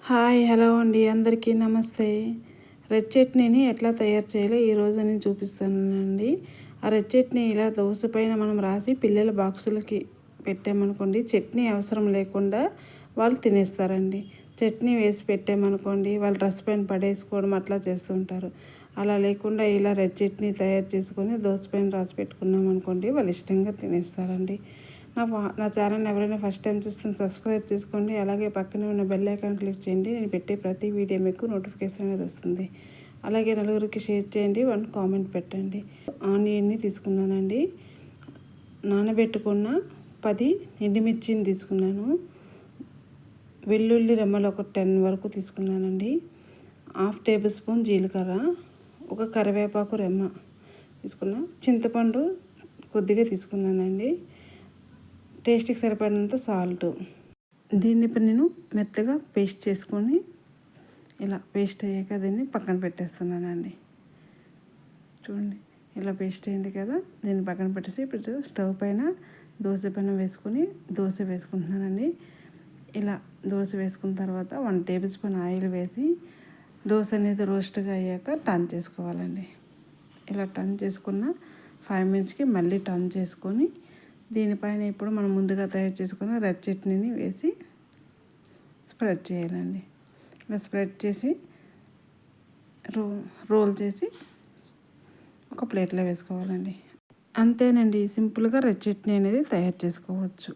Hi hello అండి, అందరికీ నమస్తే. రెడ్ చట్నీని ఎట్లా తయారు చేయాలో ఈరోజు నేను చూపిస్తానండి. ఆ రెడ్ చట్నీ ఇలా దోశ పైన మనం రాసి పిల్లల బాక్సులకి పెట్టామనుకోండి, చట్నీ అవసరం లేకుండా వాళ్ళు తినేస్తారండి. చట్నీ వేసి పెట్టామనుకోండి, వాళ్ళు డ్రెస్ పైన పడేసుకోవడం అట్లా చేస్తుంటారు. అలా లేకుండా ఇలా రెడ్ చట్నీ తయారు చేసుకొని దోశ పైన రాసి పెట్టుకున్నాం అనుకోండి, వాళ్ళు ఇష్టంగా తినేస్తారండి. నా ఛానల్ని ఎవరైనా ఫస్ట్ టైం చూస్తే సబ్స్క్రైబ్ చేసుకోండి. అలాగే పక్కనే ఉన్న బెల్ ఐకాన్ క్లిక్ చేయండి. నేను పెట్టే ప్రతి వీడియో మీకు నోటిఫికేషన్ అనేది వస్తుంది. అలాగే నలుగురికి షేర్ చేయండి, 1 కామెంట్ పెట్టండి. ఆనియన్ని తీసుకున్నానండి. నానబెట్టుకున్న 10 ఎండుమిర్చిని తీసుకున్నాను. వెల్లుల్లి రెమ్మలు ఒక 10 వరకు తీసుకున్నానండి. 1/2 టేబుల్ స్పూన్ జీలకర్ర, ఒక కరివేపాకు రెమ్మ తీసుకున్నా. చింతపండు కొద్దిగా తీసుకున్నానండి. టేస్ట్కి సరిపడినంత సాల్ట్. దీన్ని ఇప్పుడు నేను మెత్తగా పేస్ట్ చేసుకొని ఇలా పేస్ట్ అయ్యాక దీన్ని పక్కన పెట్టేస్తున్నానండి. చూడండి, ఇలా పేస్ట్ అయింది కదా, దీన్ని పక్కన పెట్టేసి ఇప్పుడు స్టవ్ పైన దోశ పెనం వేసుకొని దోశ వేసుకుంటున్నానండి. ఇలా దోశ వేసుకున్న తర్వాత 1 టేబుల్ స్పూన్ ఆయిల్ వేసి దోశ అనేది రోస్ట్గా అయ్యాక టర్న్ చేసుకోవాలండి. ఇలా టర్న్ చేసుకున్న 5 మినిట్స్కి మళ్ళీ టర్న్ చేసుకొని దీనిపైన ఇప్పుడు మనం ముందుగా తయారు చేసుకున్న రెడ్ చట్నీని వేసి స్ప్రెడ్ చేయాలండి. ఇలా స్ప్రెడ్ చేసి రోల్ చేసి ఒక ప్లేట్లో వేసుకోవాలండి. అంతేనండి, సింపుల్గా రెడ్ చట్నీ అనేది తయారు చేసుకోవచ్చు.